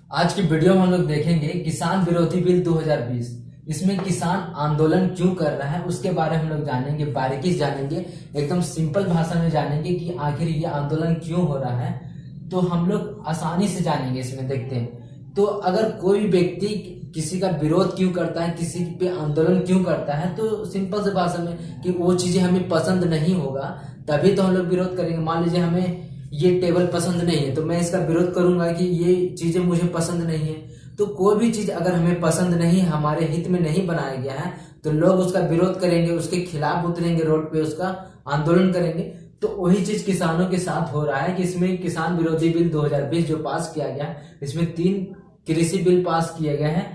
आज की वीडियो में हम लोग देखेंगे किसान विरोधी बिल 2020। इसमें किसान आंदोलन क्यों कर रहा है उसके बारे में हम लोग जानेंगे, बारीकी से जानेंगे, एकदम सिंपल भाषा में जानेंगे कि आखिर ये आंदोलन क्यों हो रहा है। तो हम लोग आसानी से जानेंगे। इसमें देखते हैं तो अगर कोई व्यक्ति किसी का विरोध क्यों करता है, किसी पे आंदोलन क्यों करता है, तो सिंपल से भाषा में कि वो चीजें हमें पसंद नहीं होगा तभी तो हम लोग विरोध करेंगे। मान लीजिए हमें ये टेबल पसंद नहीं है तो मैं इसका विरोध करूंगा कि ये चीजें मुझे पसंद नहीं है। तो कोई भी चीज अगर हमें पसंद नहीं, हमारे हित में नहीं बनाया गया है तो लोग उसका विरोध करेंगे, उसके खिलाफ उतरेंगे रोड पे, उसका आंदोलन करेंगे। तो वही चीज किसानों के साथ हो रहा है कि इसमें किसान विरोधी बिल 2020 जो पास किया गया, इसमें 3 कृषि बिल पास किए गए हैं।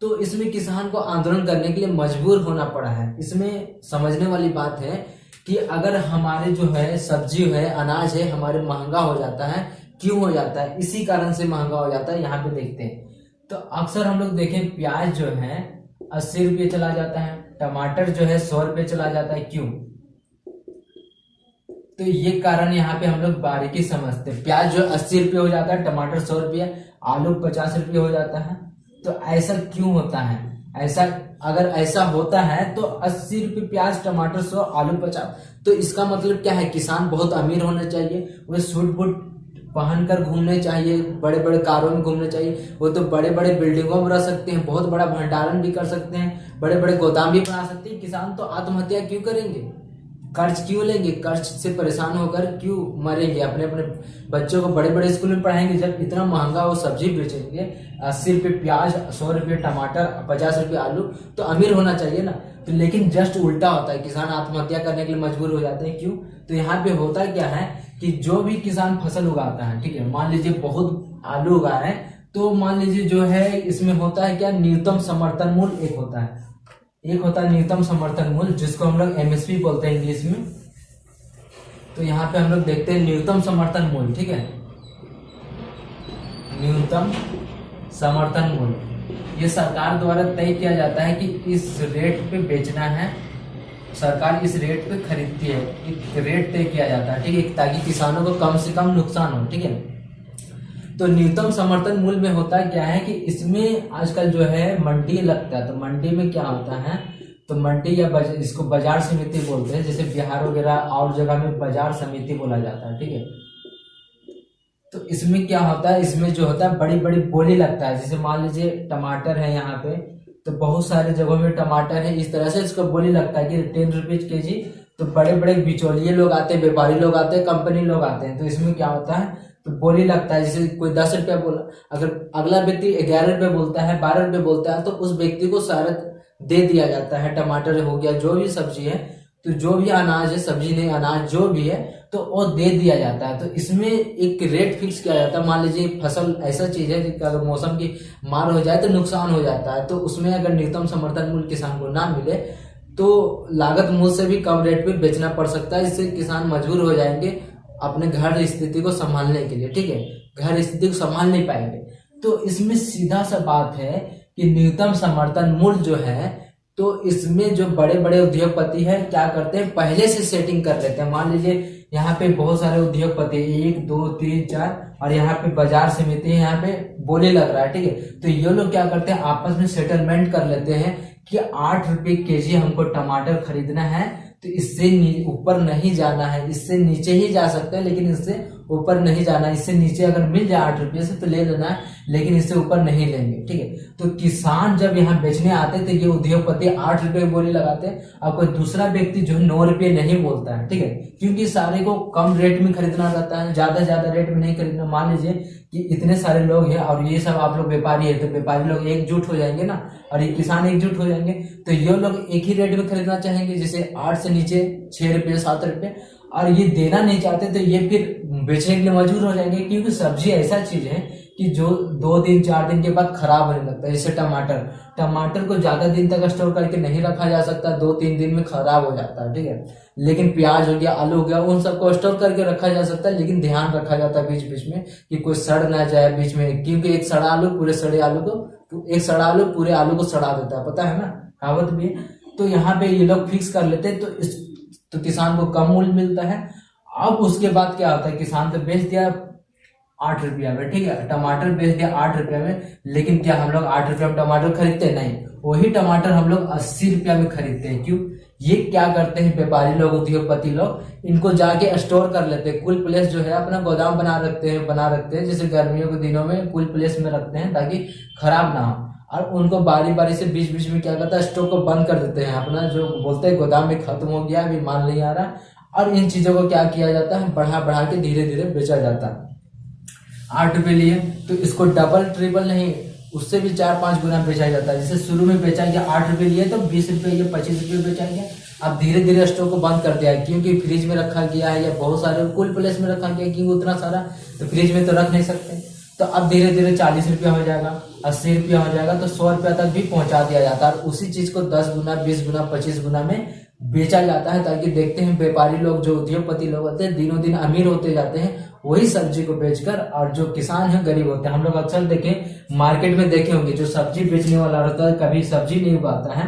तो इसमें किसान को आंदोलन करने के लिए मजबूर होना पड़ा है। इसमें समझने वाली बात है कि अगर हमारे जो है सब्जी है, अनाज है, हमारे महंगा हो जाता है। क्यों हो जाता है? इसी कारण से महंगा हो जाता है। यहाँ पे देखते हैं तो अक्सर हम लोग देखें प्याज जो है 80 रुपये चला जाता है, टमाटर जो है 100 रुपये चला जाता है। क्यों? तो ये कारण यहाँ पे हम लोग बारीकी समझते हैं। प्याज जो 80 रुपये हो जाता है, टमाटर 100 रुपये, आलू 50 रुपये हो जाता है। तो ऐसा क्यों होता है? ऐसा अगर ऐसा होता है तो 80 रुपये प्याज, टमाटर 100, आलू 50, तो इसका मतलब क्या है? किसान बहुत अमीर होना चाहिए, वो सूट बूट पहनकर घूमने चाहिए, बड़े बड़े कारों में घूमने चाहिए, वो तो बड़े बड़े बिल्डिंगों में रह सकते हैं, बहुत बड़ा भंडारण भी कर सकते हैं, बड़े बड़े गोदाम भी बना सकते हैं। किसान तो आत्महत्या क्यों करेंगे? कर्ज क्यों लेंगे? कर्ज से परेशान होकर क्यों मरेंगे? अपने अपने बच्चों को बड़े बड़े स्कूल में पढ़ाएंगे जब इतना महंगा वो सब्जी बेचेंगे। 80 रुपये प्याज, 100 रुपये टमाटर, 50 रुपये आलू, तो अमीर होना चाहिए ना। तो लेकिन जस्ट उल्टा होता है, किसान आत्महत्या करने के लिए मजबूर हो जाते हैं। क्यों? तो यहाँ पे होता क्या है कि जो भी किसान फसल उगाता है, ठीक है, मान लीजिए बहुत आलू उगा रहे हैं, तो मान लीजिए जो है इसमें होता है क्या, न्यूनतम समर्थन मूल्य एक होता है। एक होता है न्यूनतम समर्थन मूल्य, जिसको हम लोग एमएसपी बोलते हैं इंग्लिश में। तो यहाँ पे हम लोग देखते हैं न्यूनतम समर्थन मूल्य, ठीक है, न्यूनतम समर्थन मूल्य ये सरकार द्वारा तय किया जाता है कि इस रेट पे बेचना है, सरकार इस रेट पे खरीदती है, एक रेट तय किया जाता है, ठीक है, ताकि किसानों को कम से कम नुकसान हो, ठीक है। तो न्यूनतम समर्थन मूल्य में होता क्या है कि इसमें आजकल जो है मंडी लगता है। तो मंडी में क्या होता है, तो मंडी या इसको बाजार समिति बोलते हैं, जैसे बिहार वगैरह और जगह में बाजार समिति बोला जाता है, ठीक है। तो इसमें क्या होता है, इसमें जो होता है बड़ी बड़ी बोली लगता है। जैसे मान लीजिए टमाटर है यहाँ पे, तो बहुत सारे जगहों में टमाटर है, इस तरह से इसको बोली लगता है कि 10 रुपीज के जी। तो बड़े बड़े बिचौलिए लोग आते हैं, व्यापारी लोग आते हैं, कंपनी लोग आते हैं। तो इसमें क्या होता है, तो बोली लगता है। जैसे कोई 10 रुपया बोला, अगर अगला व्यक्ति 11 रुपये बोलता है, 12 रुपये बोलता है, तो उस व्यक्ति को सारा दे दिया जाता है। टमाटर हो गया, जो भी सब्जी है, तो जो भी अनाज है, सब्जी नहीं अनाज जो भी है, तो वो दे दिया जाता है। तो इसमें एक रेट फिक्स किया जाता है। मान लीजिए फसल ऐसा चीज है कि अगर मौसम की मार हो जाए तो नुकसान हो जाता है, तो उसमें अगर न्यूनतम समर्थन मूल्य किसान को ना मिले तो लागत मूल्य से भी कम रेट पे बेचना पड़ सकता है। इससे किसान मजबूर हो जाएंगे अपने घर स्थिति को संभालने के लिए, ठीक है, घर स्थिति को संभाल नहीं पाएंगे। तो इसमें सीधा सा बात है कि न्यूनतम समर्थन मूल्य जो है, तो इसमें जो बड़े बड़े उद्योगपति है क्या करते हैं, पहले से सेटिंग कर लेते हैं। मान लीजिए यहाँ पे बहुत सारे उद्योगपति 1 2 3 4 और यहाँ पे बाजार समिति है, यहाँ पे बोले लग रहा है, ठीक है। तो ये लोग क्या करते हैं, आपस में सेटलमेंट कर लेते हैं कि 8 रुपये केजी हमको टमाटर खरीदना है, तो इससे ऊपर नहीं जाना है, इससे नीचे ही जा सकते हैं लेकिन इससे ऊपर नहीं जाना। इससे नीचे अगर मिल जाए 8 रुपये से तो ले लेना है, लेकिन इससे ऊपर नहीं लेंगे, ठीक है। तो किसान जब यहाँ बेचने आते तो ये उद्योगपति 8 रुपये बोली लगाते हैं, और कोई दूसरा व्यक्ति जो 9 रुपये नहीं बोलता है, ठीक है, क्योंकि सारे को कम रेट में खरीदना रहता है, ज्यादा रेट में नहीं खरीदना। मान लीजिए कि इतने सारे लोग हैं और ये सब आप लोग व्यापारी है, तो व्यापारी लोग एकजुट हो जाएंगे ना, और ये किसान एकजुट हो जाएंगे, तो ये लोग एक ही रेट में खरीदना चाहेंगे, जैसे 8 से नीचे 6 रुपये 7 रुपये, और ये देना नहीं चाहते तो ये फिर बेचने के लिए मजबूर हो जाएंगे। क्योंकि सब्जी ऐसा चीज है कि जो 2 दिन 4 दिन के बाद खराब होने लगता है। जैसे टमाटर को ज्यादा दिन तक स्टोर करके नहीं रखा जा सकता, 2-3 दिन में खराब हो जाता है, ठीक है। लेकिन प्याज हो गया, आलू हो गया, उन सबको स्टोर करके रखा जा सकता है, लेकिन ध्यान रखा जाता है बीच बीच में कि कोई सड़ ना जाए बीच में, क्योंकि एक सड़ा आलू पूरे आलू को सड़ा देता है, पता है ना, कहावत भी है। तो यहाँ पे ये लोग फिक्स कर लेते हैं, तो किसान को कम मूल्य मिलता है। अब उसके बाद क्या होता है, किसान तो बेच दिया 8 रुपया में, ठीक है। टमाटर बेच दिया 8 रुपया में, लेकिन क्या हम लोग 8 रुपया में टमाटर खरीदते हैं? नहीं, वही टमाटर हम लोग 80 रुपया में खरीदते हैं। क्यों? ये क्या करते हैं व्यापारी लोग, उद्योगपति लोग, इनको जाके स्टोर कर लेते हैं। कूल प्लेस जो है अपना गोदाम बना रखते हैं, जैसे गर्मियों के दिनों में कूल प्लेस में रखते हैं ताकि खराब ना हो। और उनको बारी बारी से बीच बीच में क्या करता है, स्टॉक को बंद कर देते हैं अपना, जो बोलते हैं गोदाम में खत्म हो गया, अभी माल नहीं आ रहा। और इन चीजों को क्या किया जाता है, बढ़ा बढ़ा के धीरे धीरे बेचा जाता है। 8 रुपये लिए तो इसको डबल ट्रिपल नहीं, उससे भी 4-5 गुना बेचा जाता है। जैसे शुरू में बेचा गया 8 रुपये लिए तो 20 रुपये या 25 रुपये बेचा गया। अब धीरे धीरे स्टॉक को बंद कर दिया है, क्योंकि फ्रिज में रखा गया है या बहुत सारे कूल प्लेस में रखा गया है, क्योंकि उतना सारा तो फ्रिज में तो रख नहीं सकते। तो अब धीरे धीरे 40 रुपया हो जाएगा, 80 रुपया हो जाएगा, तो 100 रुपया तक भी पहुंचा दिया जाता है। और उसी चीज को 10 गुना, 20 गुना, 25 गुना में बेचा जाता है, ताकि देखते हैं व्यापारी लोग, जो उद्योगपति लोग होते हैं, दिनों दिन अमीर होते जाते हैं वही सब्जी को बेचकर, और जो किसान है गरीब होते हैं। हम लोग अक्सर देखें, मार्केट में देखे होंगे, जो सब्जी बेचने वाला होता है कभी सब्जी नहीं उगाता है।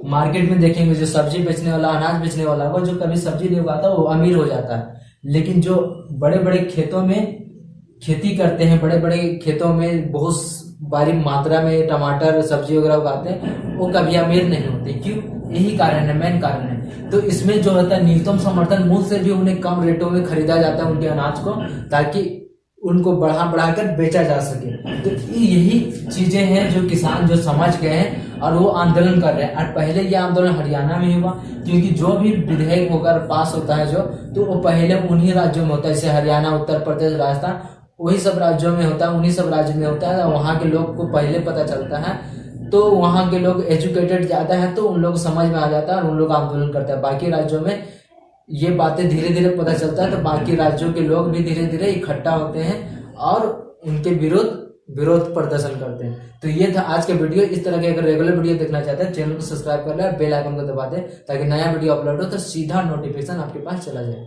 मार्केट में देखेंगे जो सब्जी बेचने वाला, अनाज बेचने वाला होगा, जो कभी सब्जी नहीं उगाता वो अमीर हो जाता है। लेकिन जो बड़े बड़े खेतों में खेती करते हैं, बड़े बड़े खेतों में बहुत भारी मात्रा में टमाटर सब्जी वगैरह उगाते हैं, वो कभी अमीर नहीं होते। क्यों? यही कारण है, मेन कारण है। तो इसमें जो होता है न्यूनतम समर्थन मूल्य से भी उन्हें कम रेटों में खरीदा जाता है उनके अनाज को, ताकि उनको बढ़ा बढ़ाकर बेचा जा सके। तो यही चीजें हैं जो किसान जो समझ गए हैं और वो आंदोलन कर रहे हैं। और पहले ये आंदोलन हरियाणा में हुआ, क्योंकि जो भी विधेयक होकर पास होता है जो, तो वो पहले उन्हीं राज्यों में होता है, जैसे हरियाणा, उत्तर प्रदेश, राजस्थान, वही सब राज्यों में होता है, उन्हीं सब राज्यों में होता है। वहां के लोग को पहले पता चलता है, तो वहां के लोग एजुकेटेड ज्यादा है, तो उन लोग समझ में आ जाता है और उन लोग आंदोलन करते हैं। बाकी राज्यों में ये बातें धीरे धीरे पता चलता है, तो बाकी राज्यों के लोग भी धीरे धीरे इकट्ठा होते हैं और उनके विरोध प्रदर्शन करते हैं। तो ये था आज का वीडियो। इस तरह के अगर रेगुलर वीडियो देखना चाहते हैं, चैनल को सब्सक्राइब कर ले, बेल आइकन को दबा दे, ताकि नया वीडियो अपलोड हो तो सीधा नोटिफिकेशन आपके पास चला जाए।